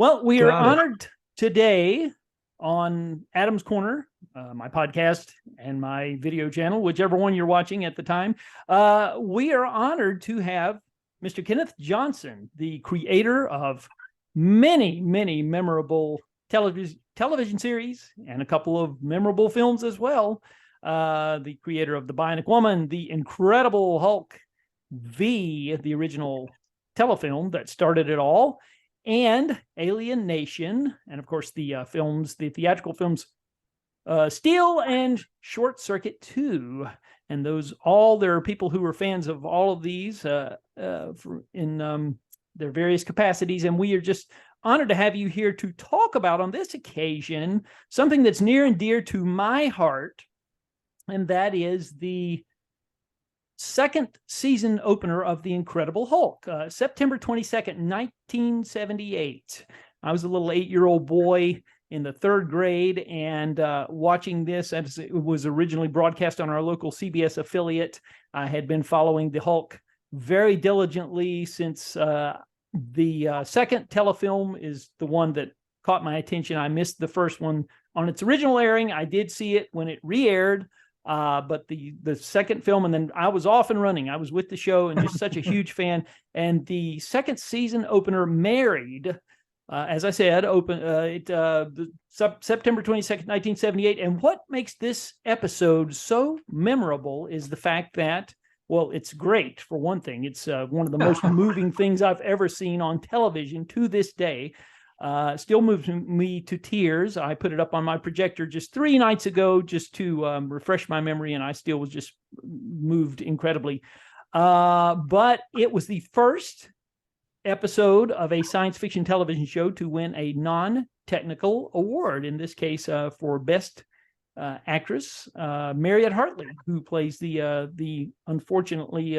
Well, we are Got it. honored today on Adam's Corner, my podcast and my video channel, whichever one you're watching at the time. We are honored to have Mr. Kenneth Johnson, the creator of many memorable television series and a couple of memorable films as well. The creator of The Bionic Woman, The Incredible Hulk, the original telefilm that started it all, and Alien Nation, and of course the theatrical films, Steel and Short Circuit 2. And there are people who are fans of all of these in their various capacities, and we are just honored to have you here to talk about, on this occasion, something that's near and dear to my heart, and that is the second season opener of The Incredible Hulk, September 22nd, 1978. I was a little 8-year-old boy in the third grade and watching this as it was originally broadcast on our local CBS affiliate. I had been following the Hulk very diligently since the second telefilm is the one that caught my attention. I missed the first one on its original airing. I did see it when it re-aired. But the second film, and then I was off and running. I was with the show and just such a huge fan. And the second season opener, Married, as I said, September 22nd, 1978. And what makes this episode so memorable is the fact that, well, it's great, for one thing. It's one of the most moving things I've ever seen on television to this day. Still moves me to tears. I put it up on my projector just 3 nights ago just to refresh my memory, and I still was just moved incredibly. But it was the first episode of a science fiction television show to win a non-technical award, in this case for Best Actress, Mariette Hartley, who plays the unfortunately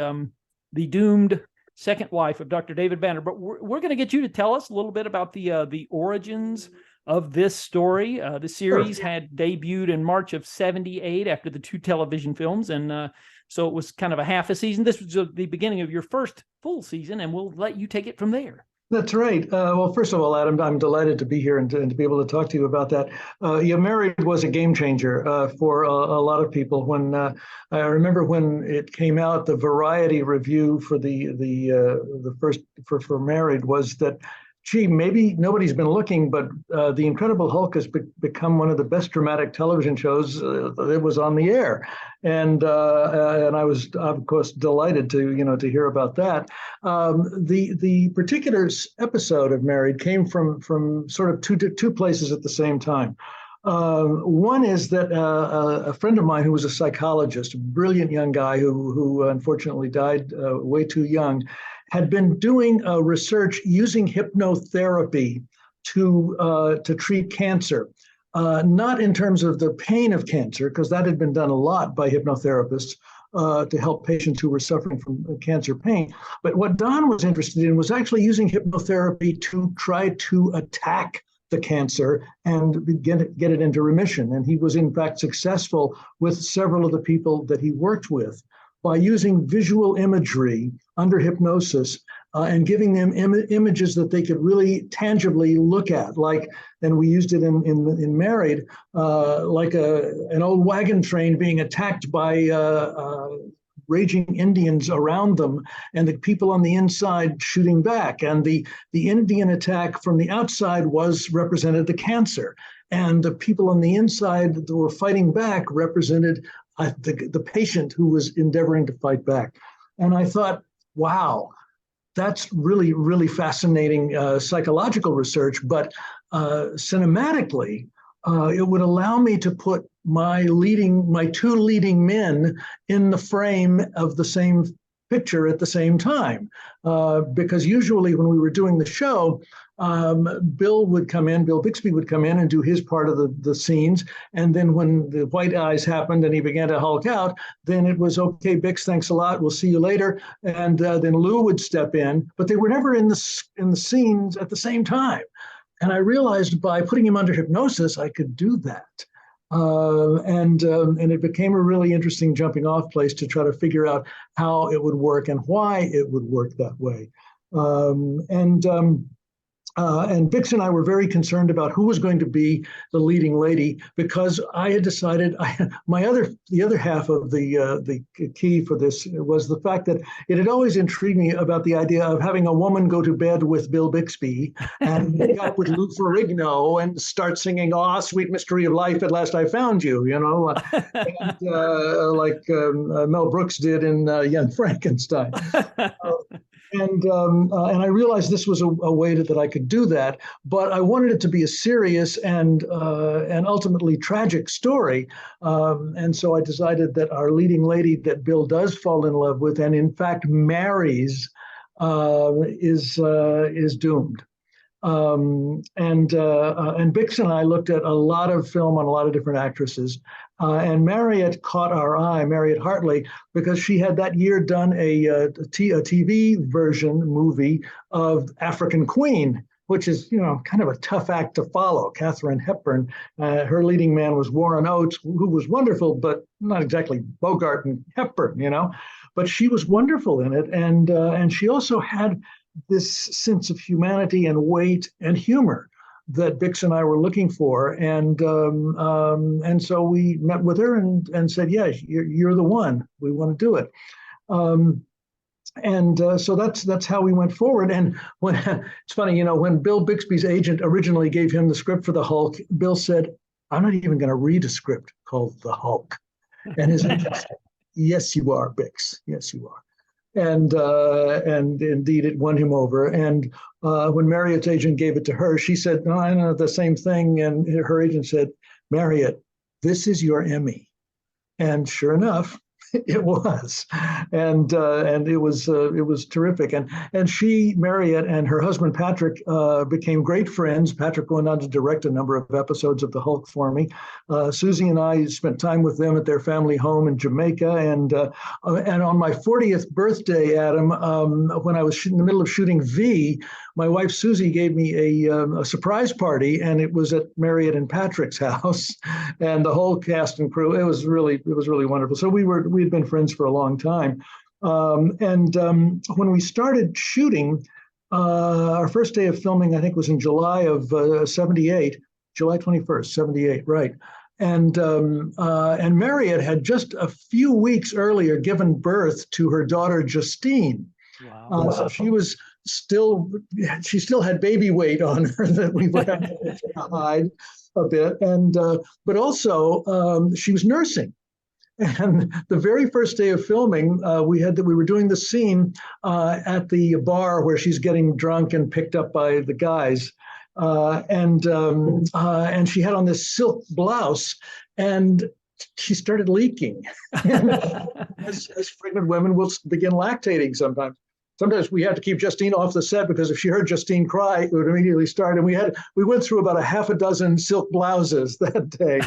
the doomed second wife of Dr. David Banner. But we're going to get you to tell us a little bit about the origins of this story. The series had debuted in March of 78 after the 2 television films, and so it was kind of a half a season. This was the beginning of your first full season, and we'll let you take it from there. That's right. Well, first of all, Adam, I'm delighted to be here and to be able to talk to you about that. Married was a game changer for a lot of people. When I remember when it came out, the Variety review for the first for Married was that, gee, maybe nobody's been looking, but The Incredible Hulk has become one of the best dramatic television shows that was on the air, and I was, of course, delighted to hear about that. The particular episode of Married came from sort of two places at the same time. One is that a friend of mine who was a psychologist, a brilliant young guy who unfortunately died way too young, had been doing research using hypnotherapy to treat cancer, not in terms of the pain of cancer, because that had been done a lot by hypnotherapists to help patients who were suffering from cancer pain. But what Don was interested in was actually using hypnotherapy to try to attack the cancer and get it into remission. And he was in fact successful with several of the people that he worked with by using visual imagery under hypnosis and giving them images that they could really tangibly look at, and we used it in Married, like an old wagon train being attacked by raging Indians around them, and the people on the inside shooting back. And the Indian attack from the outside represented the cancer, and the people on the inside that were fighting back represented the patient who was endeavoring to fight back. And I thought, wow, that's really, really fascinating psychological research, but cinematically, it would allow me to put my 2 leading men in the frame of the same picture at the same time. Because usually when we were doing the show, Bill Bixby would come in and do his part of the scenes. And then when the white eyes happened and he began to Hulk out, then it was, okay, Bix, thanks a lot, we'll see you later. And then Lou would step in, but they were never in the scenes at the same time. And I realized by putting him under hypnosis, I could do that. And it became a really interesting jumping off place to try to figure out how it would work and why it would work that way. And Bix and I were very concerned about who was going to be the leading lady because I had decided the other half of the key for this was the fact that it had always intrigued me about the idea of having a woman go to bed with Bill Bixby and wake up with Lou Ferrigno and start singing "Ah, Sweet Mystery of Life, at Last I Found You," and, like Mel Brooks did in Young Frankenstein. And I realized this was a way that I could do that, but I wanted it to be a serious and ultimately tragic story. And so I decided that our leading lady that Bill does fall in love with, and in fact marries, is doomed. And Bix and I looked at a lot of film on a lot of different actresses. And Marriott caught our eye, Marriott Hartley, because she had that year done a TV version movie of African Queen, which is, kind of a tough act to follow. Katharine Hepburn, her leading man was Warren Oates, who was wonderful, but not exactly Bogart and Hepburn. But she was wonderful in it, and she also had this sense of humanity and weight and humor that Bix and I were looking for, and so we met with her and said, "Yeah, you're the one. We want to do it." So that's how we went forward. And when it's funny, when Bill Bixby's agent originally gave him the script for the Hulk, Bill said, "I'm not even going to read a script called The Hulk," and his agent said, "Yes, you are, Bix. Yes, you are." And indeed, it won him over. And when Marriott's agent gave it to her, she said, "No, I know the same thing." And her agent said, "Marriott, this is your Emmy." And sure enough, it was, and it was terrific. And she, Marriott, and her husband Patrick became great friends. Patrick went on to direct a number of episodes of The Hulk for me. Susie and I spent time with them at their family home in Jamaica. And on my 40th birthday, Adam, when I was in the middle of shooting V, my wife Susie gave me a surprise party, and it was at Marriott and Patrick's house, and the whole cast and crew. It was really wonderful. So we'd been friends for a long time, when we started shooting, our first day of filming, I think, was in July of '78, July 21st, '78, right? And Marriott had just a few weeks earlier given birth to her daughter Justine. Wow. So she still had baby weight on her that we would have to hide a bit, but also she was nursing. And the very first day of filming, we were doing the scene at the bar where she's getting drunk and picked up by the guys, and she had on this silk blouse, and she started leaking. as pregnant women will begin lactating sometimes. Sometimes we had to keep Justine off the set because if she heard Justine cry, it would immediately start. And we went through about a half a dozen silk blouses that day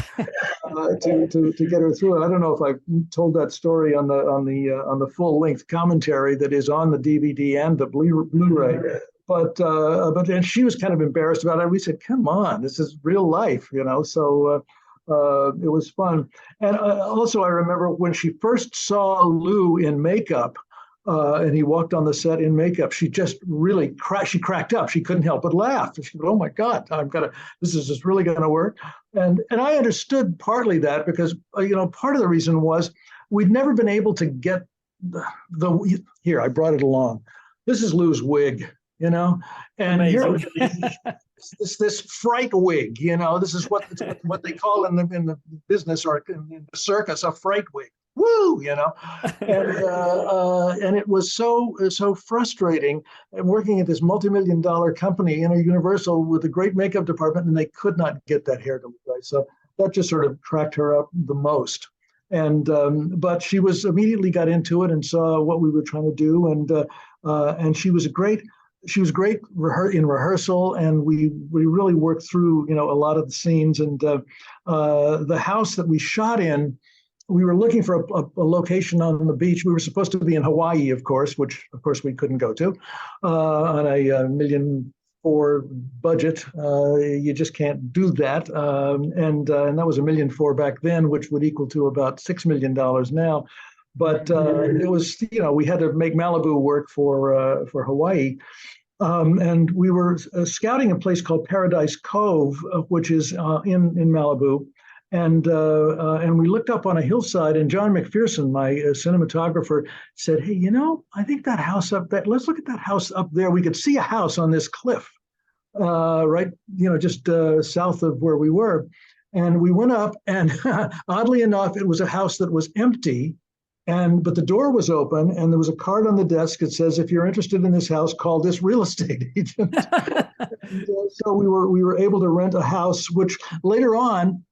to get her through it. I don't know if I told that story on the full length commentary that is on the DVD and the Blu-ray. But then she was kind of embarrassed about it. We said, "Come on, this is real life," So it was fun. And also, I remember when she first saw Lou in makeup. And he walked on the set in makeup. She just really cracked up. She couldn't help but laugh. She said, "Oh my God, this is just really going to work." And I understood partly that because part of the reason was we'd never been able to get here. I brought it along. This is Lou's wig, and Amazing. Here this fright wig. This is what they call in the business or in the circus a fright wig. Woo, and it was so frustrating. And working at this multi-million-dollar company, Universal, with a great makeup department, and they could not get that hair to look right. So that just sort of cracked her up the most. But she immediately got into it and saw what we were trying to do, and she was great in rehearsal, and we really worked through a lot of the scenes. And the house that we shot in, we were looking for a location on the beach. We were supposed to be in Hawaii, of course, which of course we couldn't go to on a $1.4 million budget. You just can't do that. And that was $1.4 million back then, which would equal to about $6 million now. But it was, we had to make Malibu work for Hawaii. And we were scouting a place called Paradise Cove, which is in Malibu. And we looked up on a hillside, and John McPherson, my cinematographer, said, "Hey, I think that house up there. Let's look at that house up there. We could see a house on this cliff, right? Just south of where we were." And we went up, and oddly enough, it was a house that was empty, but the door was open, and there was a card on the desk that says, "If you're interested in this house, call this real estate agent." So we were able to rent a house, which later on,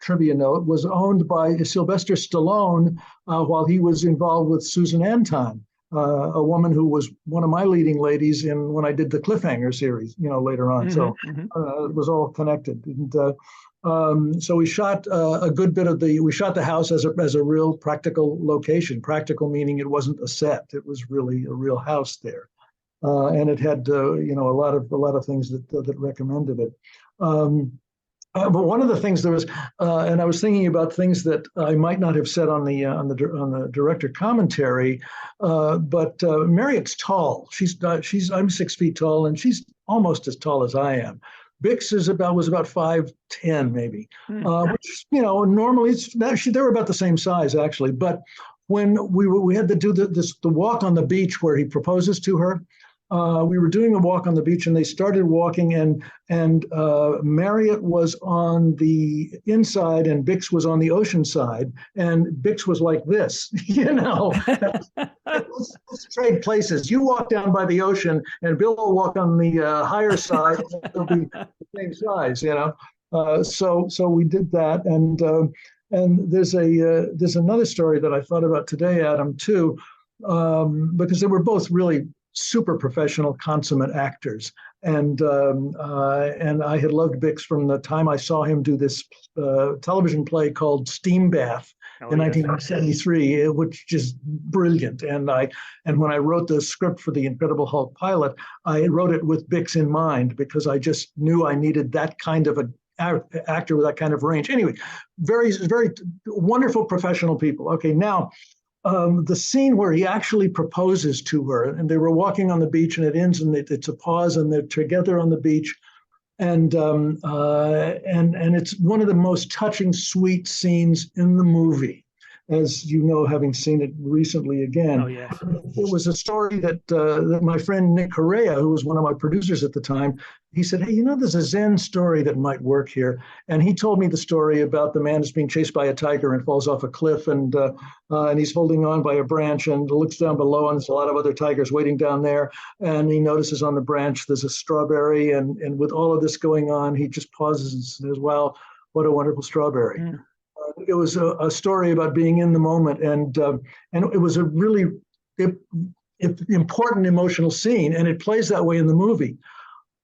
trivia note, was owned by Sylvester Stallone while he was involved with Susan Anton, a woman who was one of my leading ladies when I did the Cliffhanger series, later on. So it was all connected. And so we shot a good bit we shot the house as a real practical location. Practical meaning it wasn't a set; it was really a real house there, and it had a lot of things that recommended it. But one of the things there was, and I was thinking about things that I might not have said on the director commentary, but Marriott's tall. I'm 6 feet tall, and she's almost as tall as I am. Bix was about 5'10" maybe, which normally they were about the same size actually. But when we had to do the walk on the beach where he proposes to her. We were doing a walk on the beach, and they started walking, and Marriott was on the inside, and Bix was on the ocean side, and Bix was like this, Let's trade places. You walk down by the ocean, and Bill will walk on the higher side. They'll be the same size, So we did that, and there's another story that I thought about today, Adam, too, because they were both really super professional, consummate actors, and I had loved Bix from the time I saw him do this television play called Steam Bath in 1973, which is brilliant. And when I wrote the script for the Incredible Hulk pilot, I wrote it with Bix in mind because I just knew I needed that kind of an actor with that kind of range. Anyway, very, very wonderful professional people. Okay, now. The scene where he actually proposes to her, and they were walking on the beach, and it ends, and it's a pause, and they're together on the beach, and it's one of the most touching, sweet scenes in the movie, as you know, having seen it recently again. Oh yes. It was a story that my friend Nick Correa, who was one of my producers at the time, he said, "Hey, there's a Zen story that might work here." And he told me the story about the man who's being chased by a tiger and falls off a cliff, and he's holding on by a branch and looks down below, and there's a lot of other tigers waiting down there. And he notices on the branch there's a strawberry, and with all of this going on, he just pauses and says, "Wow, what a wonderful strawberry." Mm. It was a story about being in the moment, and it was a really important emotional scene, and it plays that way in the movie.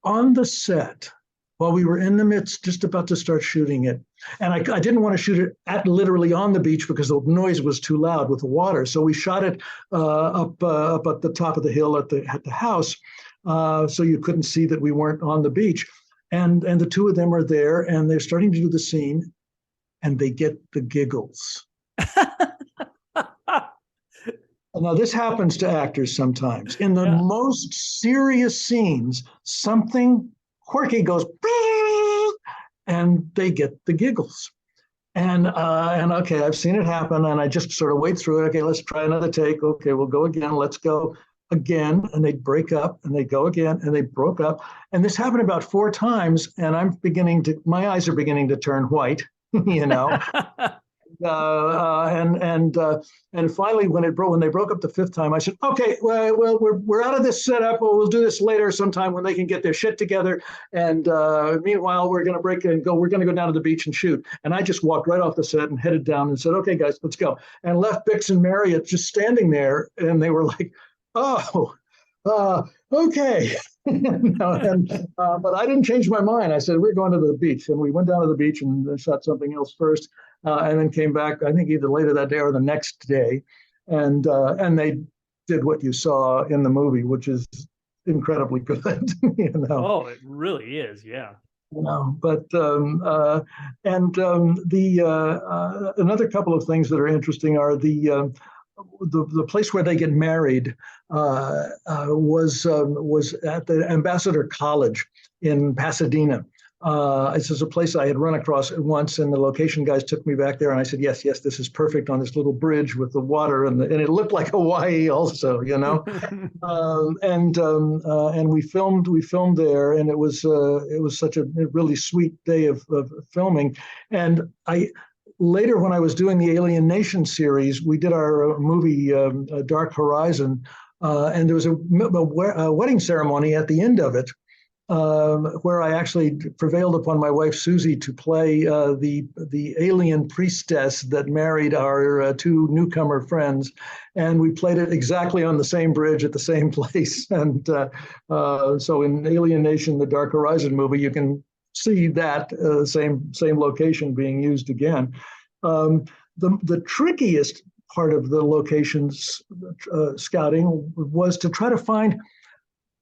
On the set, while we were in the midst, just about to start shooting it, and I didn't want to shoot it literally on the beach because the noise was too loud with the water, so we shot it up at the top of the hill at the house, so you couldn't see that we weren't on the beach, and the two of them are there, and they're starting to do the scene. And they get the giggles. Now, this happens to actors sometimes. In the most serious scenes, something quirky goes, and they get the giggles. And okay, I've seen it happen, and I just sort of wait through it. Okay, let's try another take. Okay, we'll go again. Let's go again. And they break up, and they go again, and they broke up. And this happened about 4 times, and my eyes are beginning to turn white. And finally, when they broke up the 5th time, I said, "Okay, well, we're out of this setup. We'll do this later sometime when they can get their shit together. And meanwhile, we're going to break and go. We're going to go down to the beach and shoot." And I just walked right off the set and headed down and said, "Okay, guys, let's go." And left Bix and Marriott just standing there, and they were like, "Oh, okay." But I didn't change my mind. I said, "We're going to the beach." And we went down to the beach and shot something else first, and then came back, I think either later that day or the next day. And they did what you saw in the movie, which is incredibly good. Oh, it really is. Yeah. But another couple of things that are interesting are the place where they get married was at the Ambassador College in Pasadena. This is a place I had run across once, and the location guys took me back there, and I said, yes, this is perfect on this little bridge with the water, and it looked like Hawaii also, you know. And we filmed there, and it was such a really sweet day of filming. And later, when I was doing the Alien Nation series, we did our movie Dark Horizon, and there was a wedding ceremony at the end of it, where I actually prevailed upon my wife Susie to play the alien priestess that married our two newcomer friends, and we played it exactly on the same bridge at the same place. And so in Alien Nation, the Dark Horizon movie, you can see that same location being used again. The trickiest part of the locations scouting was to try to find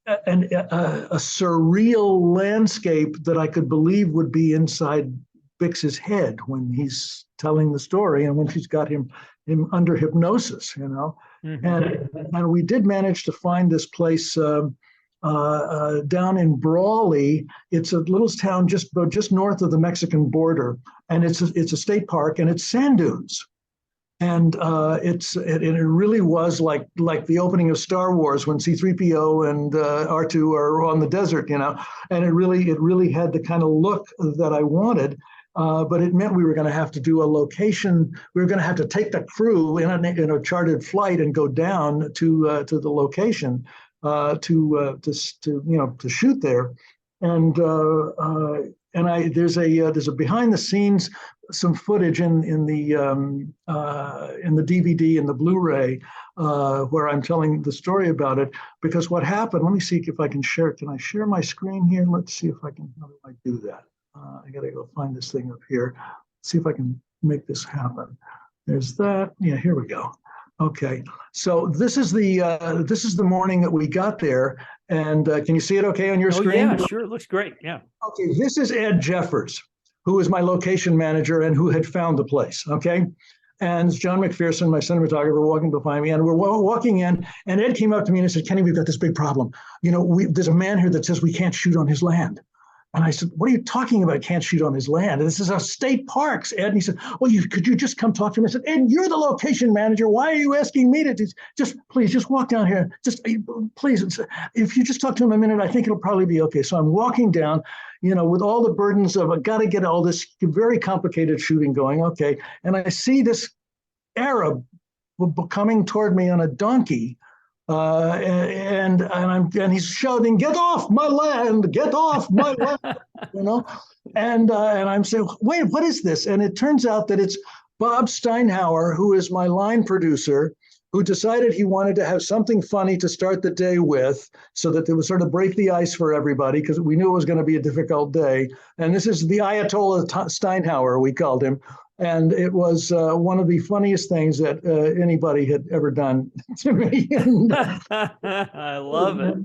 a surreal landscape that I could believe would be inside Bix's head when he's telling the story and when she's got him under hypnosis, you know. And we did manage to find this place down in Brawley. It's a little town just north of the Mexican border, and it's a state park, and it's sand dunes. And it really was like the opening of Star Wars when C-3PO and R2 are on the desert, you know. And it really had the kind of look that I wanted. But it meant we were going to have to do a location. We were going to have to take the crew in a chartered flight and go down to the location to shoot there. And there's a behind the scenes, some footage in the DVD and the Blu-ray where I'm telling the story about it, because what happened, let me see if I can share it. Can I share my screen here? Let's see if I can, how do I do that? I gotta go find this thing up here. See if I can make this happen. There's that, yeah, here we go. Okay, so this is the morning that we got there, and can you see it okay on your screen? Yeah, sure, it looks great, yeah. Okay, this is Ed Jeffers, who was my location manager and who had found the place, okay? And John McPherson, my cinematographer, walking behind me, and we're walking in, and Ed came up to me and said, Kenny, we've got this big problem. You know, there's a man here that says we can't shoot on his land. And I said, what are you talking about? Can't shoot on his land. And this is our state parks, Ed. And he said, well, could you just come talk to him? I said, Ed, you're the location manager. Why are you asking me to please just walk down here. Please, if you just talk to him a minute, I think it'll probably be okay. So I'm walking down, you know, with all the burdens of, I got to get all this very complicated shooting going. Okay. And I see this Arab coming toward me on a donkey. And he's shouting, "Get off my land! Get off my land!" You know, and I'm saying, "Wait, what is this?" And it turns out that it's Bob Steinhauer, who is my line producer, who decided he wanted to have something funny to start the day with, so that it would sort of break the ice for everybody, because we knew it was going to be a difficult day. And this is the Ayatollah Steinhauer, we called him. And it was one of the funniest things that anybody had ever done to me. I love it.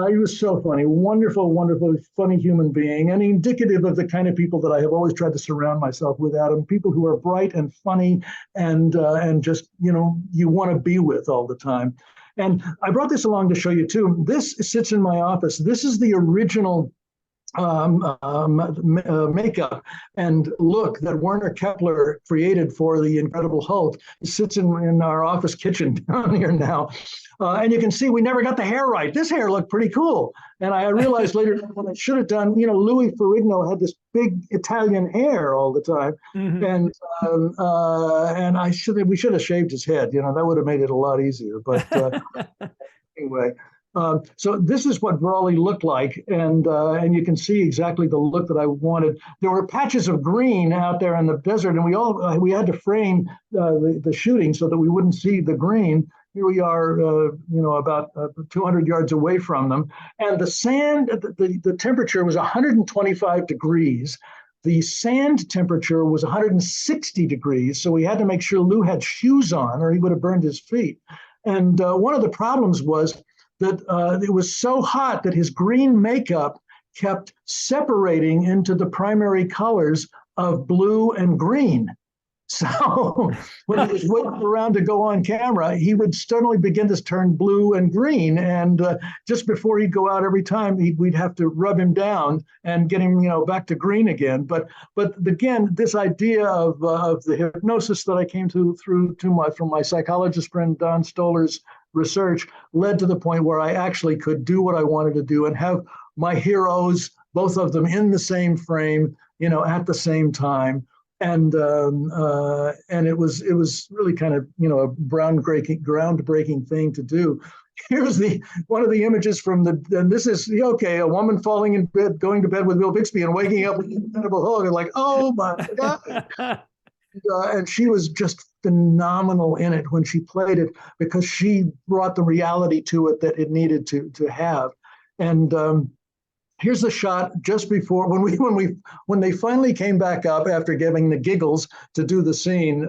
He was so funny, wonderful, wonderful, funny human being, and indicative of the kind of people that I have always tried to surround myself with, Adam. People who are bright and funny and just, you know, you want to be with all the time. And I brought this along to show you too. This sits in my office. This is the original makeup and look that Werner Kepler created for the Incredible Hulk. It sits in our office kitchen down here now. And you can see we never got the hair right. This hair looked pretty cool. And I realized later what I should have done, you know, Louis Ferrigno had this big Italian hair all the time. And we should have shaved his head. You know, that would have made it a lot easier. But anyway. So this is what Brawley looked like, and you can see exactly the look that I wanted. There were patches of green out there in the desert, and we had to frame the shooting so that we wouldn't see the green. Here we are, you know, about 200 yards away from them, and the sand, the temperature was 125 degrees. The sand temperature was 160 degrees, so we had to make sure Lou had shoes on, or he would have burned his feet. And one of the problems was that it was so hot that his green makeup kept separating into the primary colors of blue and green. So when he was waiting around to go on camera, he would suddenly begin to turn blue and green. And just before he'd go out every time, we'd have to rub him down and get him, back to green again. But again, this idea of the hypnosis that I came to from my psychologist friend Don Stoller's research led to the point where I actually could do what I wanted to do and have my heroes, both of them in the same frame, at the same time. And it was really kind of a groundbreaking thing to do. Here's one of the images and this is a woman falling in bed, going to bed with Bill Bixby and waking up with Incredible Hulk, and like, oh my God. And she was just phenomenal in it when she played it, because she brought the reality to it that it needed to have. And here's the shot just before when they finally came back up after giving the giggles to do the scene.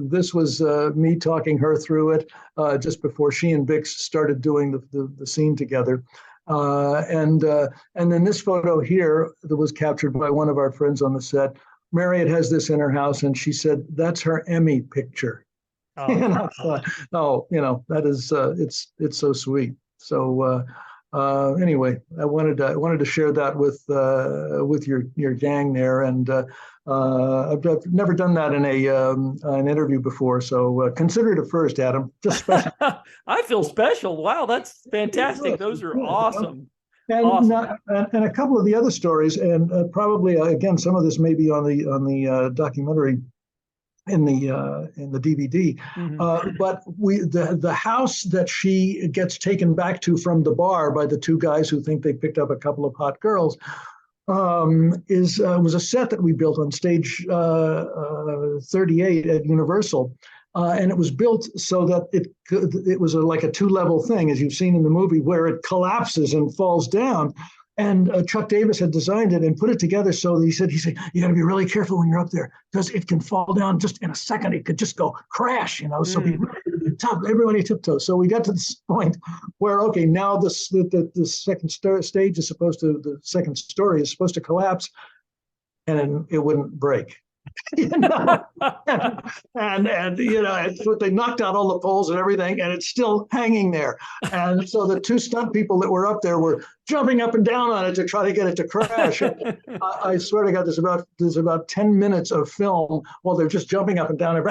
This was me talking her through it just before she and Bix started doing the scene together. And then this photo here that was captured by one of our friends on the set. Marriott has this in her house, and she said that's her Emmy picture. Oh. And I thought, that is it's so sweet. So. Anyway, I wanted to share that with your gang there, and I've never done that in an interview before, so consider it a first, Adam. Just special. I feel special. Wow, that's fantastic. Those are awesome. And awesome. And a couple of the other stories, and probably again some of this may be on the documentary in the DVD. Mm-hmm. But the house that she gets taken back to from the bar by the two guys who think they picked up a couple of hot girls was a set that we built on stage 38 at Universal. And it was built so that it was like a two-level thing, as you've seen in the movie, where it collapses and falls down. And Chuck Davis had designed it and put it together so that he said, you got to be really careful when you're up there, because it can fall down just in a second. It could just go crash, So be everybody tiptoes. So we got to this point where, okay, now the second stage is the second story is supposed to collapse, and it wouldn't break. and they knocked out all the poles and everything, and it's still hanging there. And so the two stunt people that were up there were jumping up and down on it to try to get it to crash. I swear to God, there's about 10 minutes of film while they're just jumping up and down and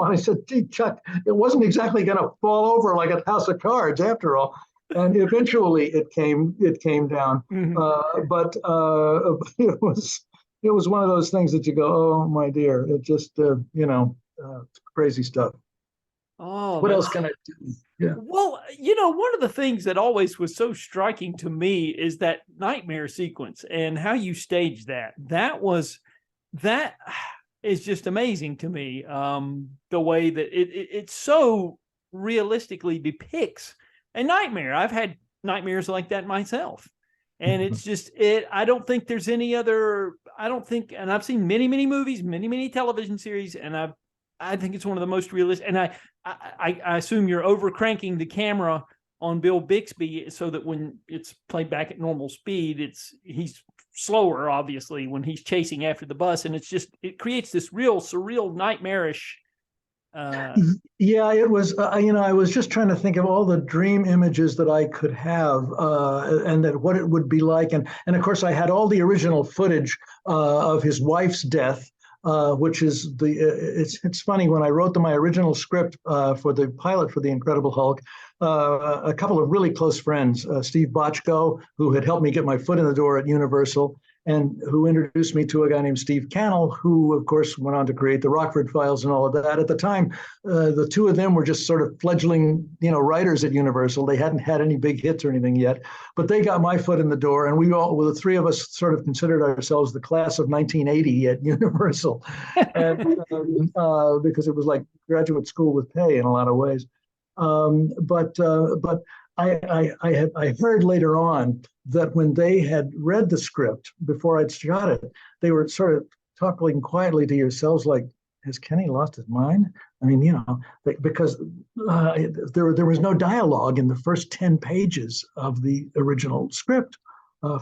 I said, gee, Chuck, it wasn't exactly going to fall over like a house of cards after all. And eventually it came down. Mm-hmm. But it was one of those things that you go, oh my dear, it just crazy stuff. Oh, what else can I do? Yeah. Well, one of the things that always was so striking to me is that nightmare sequence and how you staged that. That is just amazing to me. The way that it so realistically depicts a nightmare. I've had nightmares like that myself. And it's just I don't think there's any other, and I've seen many, many movies, many, many television series, and I think it's one of the most realistic. And I assume you're over cranking the camera on Bill Bixby so that when it's played back at normal speed, he's slower, obviously, when he's chasing after the bus. And it creates this real surreal, nightmarish. Yeah, it was, I was just trying to think of all the dream images that I could have and that what it would be like. And of course, I had all the original footage of his wife's death, which is it's funny, when I wrote my original script for the pilot for The Incredible Hulk, a couple of really close friends, Steve Bochco, who had helped me get my foot in the door at Universal, and who introduced me to a guy named Steve Cannell, who, of course, went on to create the Rockford Files and all of that. At the time, the two of them were just sort of fledgling, writers at Universal. They hadn't had any big hits or anything yet, but they got my foot in the door, and the three of us sort of considered ourselves the class of 1980 at Universal, and because it was like graduate school with pay in a lot of ways. But I heard later on that when they had read the script before I'd shot it, they were sort of talking quietly to yourselves like, has Kenny lost his mind? I mean, because there was no dialogue in the first 10 pages of the original script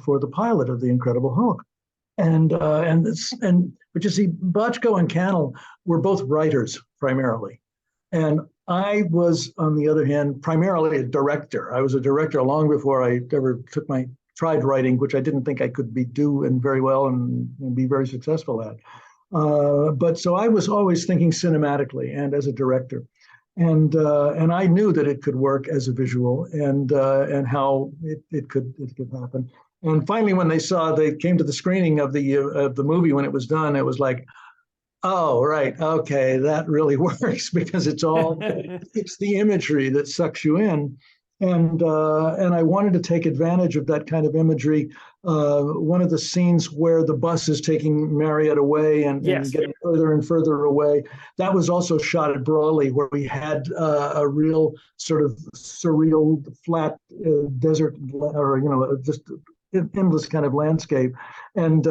for the pilot of The Incredible Hulk. But you see, Bochco and Cannell were both writers primarily, and I was, on the other hand, primarily a director. I was a director long before I ever tried writing, which I didn't think I could do and very well and be very successful at. But so I was always thinking cinematically and as a director, and I knew that it could work as a visual and how it could happen. And finally, when they came to the screening of the movie when it was done, it was like, oh, right, okay, that really works, because it's the imagery that sucks you in, and I wanted to take advantage of that kind of imagery. One of the scenes where the bus is taking Marriott away and getting further and further away, that was also shot at Brawley, where we had a real sort of surreal flat desert, or just endless kind of landscape. And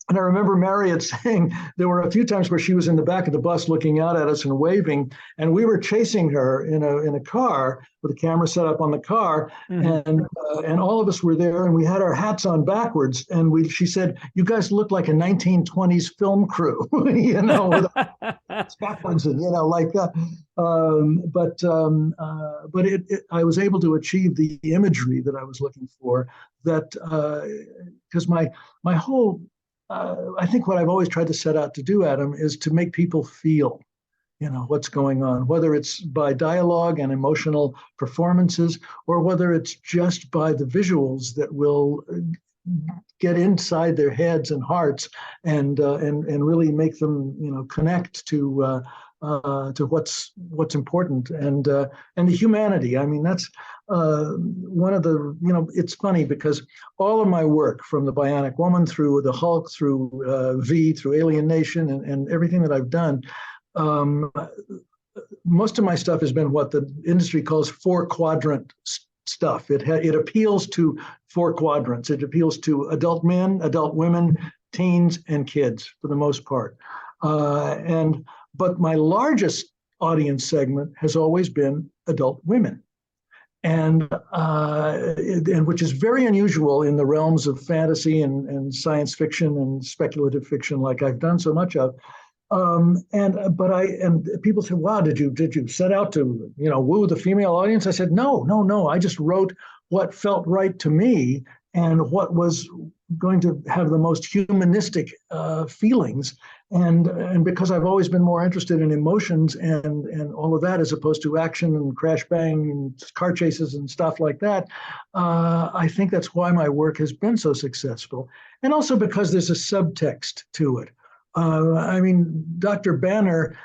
I remember Marriott saying there were a few times where she was in the back of the bus looking out at us and waving, and we were chasing her in a car with a camera set up on the car, and all of us were there, and we had our hats on backwards, and she said, "You guys look like a 1920s film crew," with backwards, and like that. But I was able to achieve the imagery that I was looking for. That because my whole I think what I've always tried to set out to do, Adam, is to make people feel, what's going on, whether it's by dialogue and emotional performances, or whether it's just by the visuals that will get inside their heads and hearts and really make them, connect to what's important and the humanity. I mean, that's one of the, it's funny because all of my work, from the Bionic Woman through the Hulk, through V, through Alien Nation, and everything that I've done, most of my stuff has been what the industry calls 4-quadrant stuff. It appeals to 4 quadrants. It appeals to adult men, adult women, teens, and kids for the most part. But my largest audience segment has always been adult women, and which is very unusual in the realms of fantasy and science fiction and speculative fiction, like I've done so much of. And people say, "Wow, did you set out to woo the female audience?" I said, No. I just wrote what felt right to me and what was going to have the most humanistic feelings. And because I've always been more interested in emotions and all of that, as opposed to action and crash bang and car chases and stuff like that, I think that's why my work has been so successful. And also because there's a subtext to it. I mean, Dr. Banner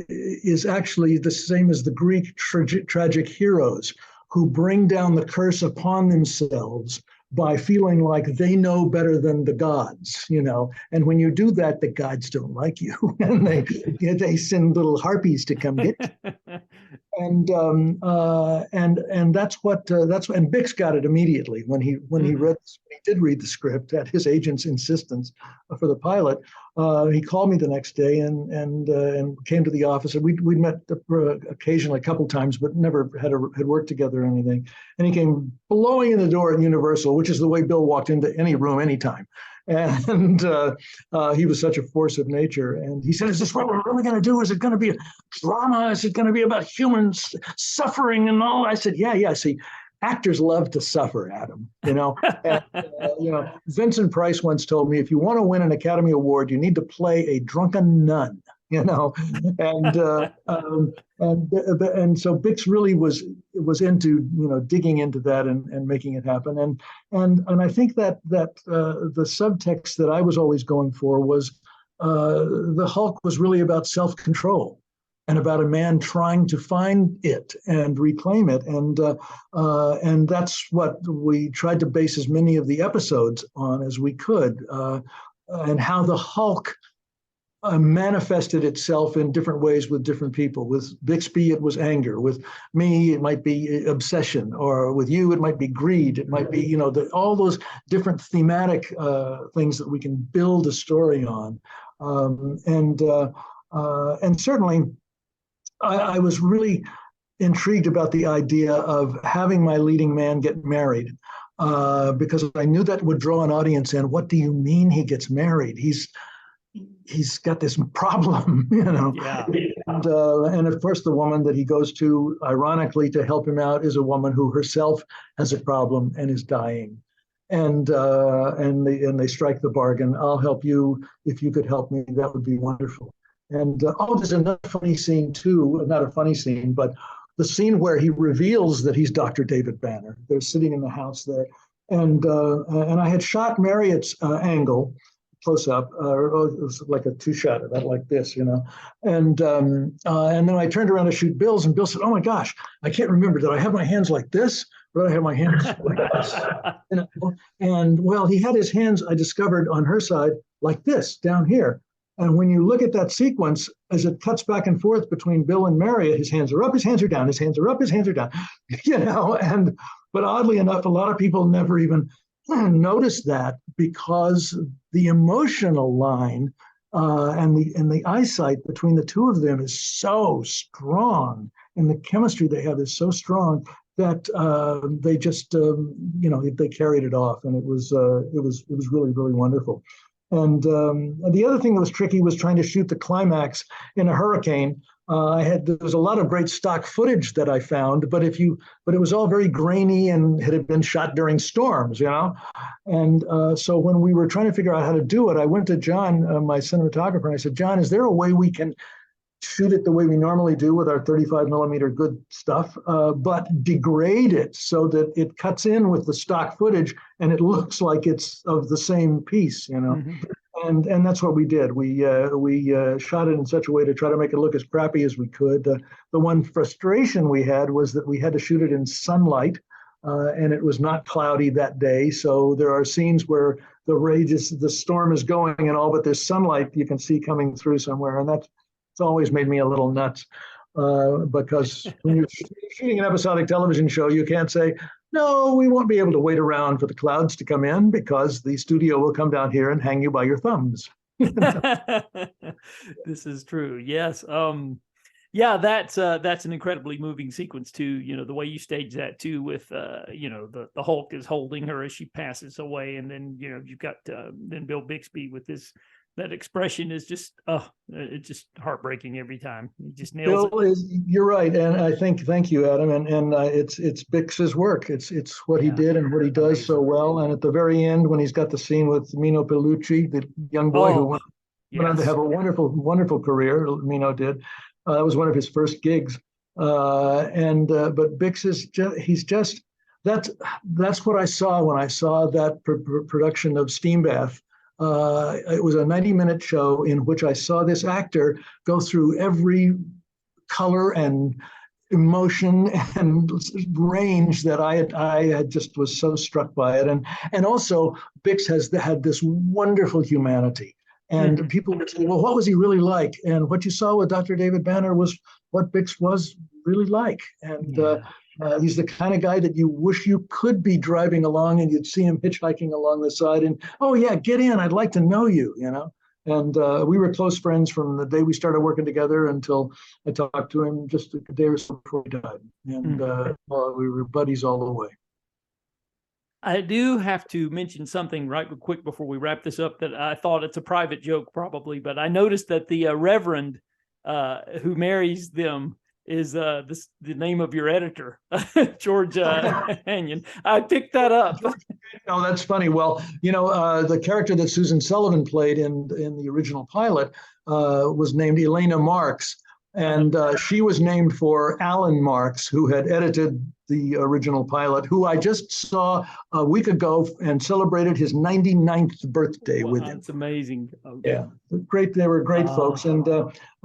is actually the same as the Greek tragic heroes who bring down the curse upon themselves by feeling like they know better than the gods, And when you do that, the gods don't like you, and they send little harpies to come get you. And that's and Bix got it immediately when he did read the script at his agent's insistence for the pilot. He called me the next day and came to the office, and we'd met occasionally a couple times, but never had worked together or anything. And he came blowing in the door at Universal, which is the way Bill walked into any room anytime. And he was such a force of nature. And he said, "Is this what we're really going to do? Is it going to be a drama? Is it going to be about humans suffering and all?" I said, yeah. See, actors love to suffer, Adam. And, Vincent Price once told me, if you want to win an Academy Award, you need to play a drunken nun. And so Bix really was into digging into that and making it happen. And I think that the subtext that I was always going for was the Hulk was really about self-control and about a man trying to find it and reclaim it. And that's what we tried to base as many of the episodes on as we could, and how the Hulk manifested itself in different ways with different people. With Bixby, it was anger. With me, it might be obsession. Or with you, it might be greed. It might be, all those different thematic things that we can build a story on. And certainly, I was really intrigued about the idea of having my leading man get married. because I knew that would draw an audience in. What do you mean he gets married? He's got this problem, you know. Yeah. And of course, the woman that he goes to, ironically, to help him out, is a woman who herself has a problem and is dying. And they strike the bargain. I'll help you. If you could help me, that would be wonderful. And there's another funny scene too. Not a funny scene, but the scene where he reveals that he's Dr. David Banner. They're sitting in the house there, and I had shot Marriott's angle close up, it was like a two-shot of that, like this, you know. And then I turned around to shoot Bill's, and Bill said, "Oh my gosh, I can't remember. Did I have my hands like this, or did I have my hands like this?" You know? And well, he had his hands, I discovered, on her side like this down here. And when you look at that sequence, as it cuts back and forth between Bill and Marriott, his hands are up, his hands are down, his hands are up, his hands are down, you know. But oddly enough, a lot of people never even noticed that, because the emotional line and the eyesight between the two of them is so strong, and the chemistry they have is so strong that they just they carried it off, and it was really, really wonderful. And the other thing that was tricky was trying to shoot the climax in a hurricane. There was a lot of great stock footage that I found, but it was all very grainy and had been shot during storms, you know. And so when we were trying to figure out how to do it, I went to John, my cinematographer, and I said, "John, is there a way we can shoot it the way we normally do with our 35 millimeter good stuff, but degrade it so that it cuts in with the stock footage and it looks like it's of the same piece, you know?" Mm-hmm. And that's what we did. We shot it in such a way to try to make it look as crappy as we could. The one frustration we had was that we had to shoot it in sunlight, and it was not cloudy that day. So there are scenes where the storm is going and all, but there's sunlight you can see coming through somewhere, and it's always made me a little nuts, because when you're shooting an episodic television show, you can't say, "No, we won't be able to wait around for the clouds to come in, because the studio will come down here and hang you by your thumbs." This is true. Yes. Yeah, that's an incredibly moving sequence too. You know, the way you stage that too, with the Hulk is holding her as she passes away, and then you've got then Bill Bixby with that expression is just it's just heartbreaking every time. He just nails it. You're right, and I thank you, Adam, and it's Bix's work. It's what he did and what he does amazing. So well. And at the very end, when he's got the scene with Mino Pellucci, the young boy who went on to have a wonderful, wonderful career, Mino did. It was one of his first gigs, but Bix is that's what I saw when I saw that production of Steam Bath. It was a 90-minute show in which I saw this actor go through every color and emotion and range that I had just was so struck by it. And also Bix had this wonderful humanity. And people would say, "Well, what was he really like?" And what you saw with Dr. David Banner was what Bix was really like. And he's the kind of guy that you wish you could be driving along and you'd see him hitchhiking along the side and, "Oh yeah, get in, I'd like to know you," you know. And we were close friends from the day we started working together until I talked to him just a day or so before he died. And we were buddies all the way. I do have to mention something right quick before we wrap this up that I thought it's a private joke probably, but I noticed that the Reverend who marries them is the name of your editor, George Hanyon. I picked that up. Oh, that's funny. Well, the character that Susan Sullivan played in the original pilot was named Elena Marks. And she was named for Alan Marks, who had edited the original pilot, who I just saw a week ago and celebrated his 99th birthday with him. That's amazing. Okay. Yeah, great. They were great folks. And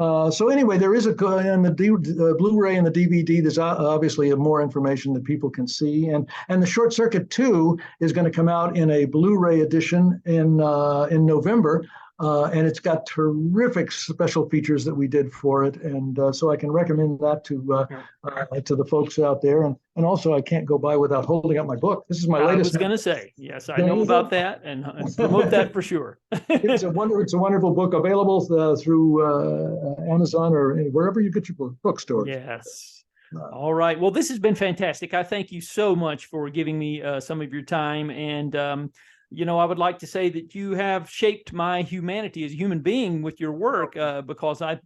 so anyway, there is in the Blu-ray and the DVD, there's obviously more information that people can see. And the Short Circuit 2 is going to come out in a Blu-ray edition in November. And it's got terrific special features that we did for it, and so I can recommend that to the folks out there. And also, I can't go by without holding up my book. This is my latest. I was going to say, yes, I know about that, and promote that for sure. It's a wonderful book, available through Amazon or wherever you get your bookstore. Yes. All right. Well, this has been fantastic. I thank you so much for giving me some of your time. And, I would like to say that you have shaped my humanity as a human being with your work, because I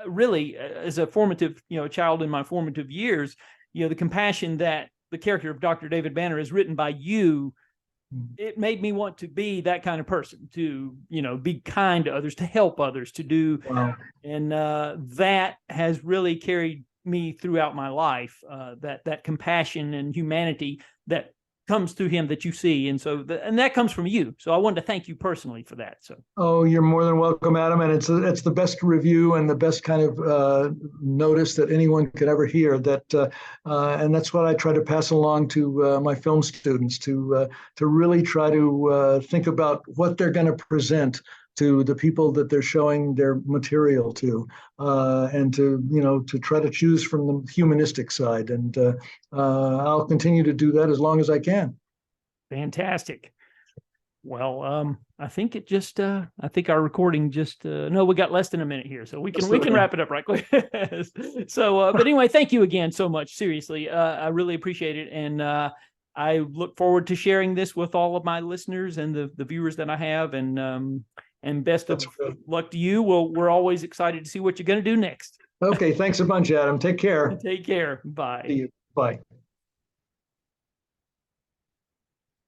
really, as a formative, child in my formative years, the compassion that the character of Dr. David Banner is written by you, it made me want to be that kind of person, to, be kind to others, to help others, to do. Wow. And that has really carried me throughout my life, that compassion and humanity that comes through him that you see. And so, and that comes from you. So I wanted to thank you personally for that. So. Oh, you're more than welcome, Adam. And it's the best review and the best kind of notice that anyone could ever hear. And that's what I try to pass along to my film students, to really try to think about what they're going to present to the people that they're showing their material to, and to try to choose from the humanistic side. And I'll continue to do that as long as I can. Fantastic. Well, I think I think our recording no, we got less than a minute here, so we can wrap it up right quick. So, but anyway, thank you again so much. Seriously, I really appreciate it. And I look forward to sharing this with all of my listeners and the viewers that I have. And best of luck to you. Well, we're always excited to see what you're going to do next. Okay. Thanks a bunch, Adam. Take care. Take care. Bye. See you. Bye.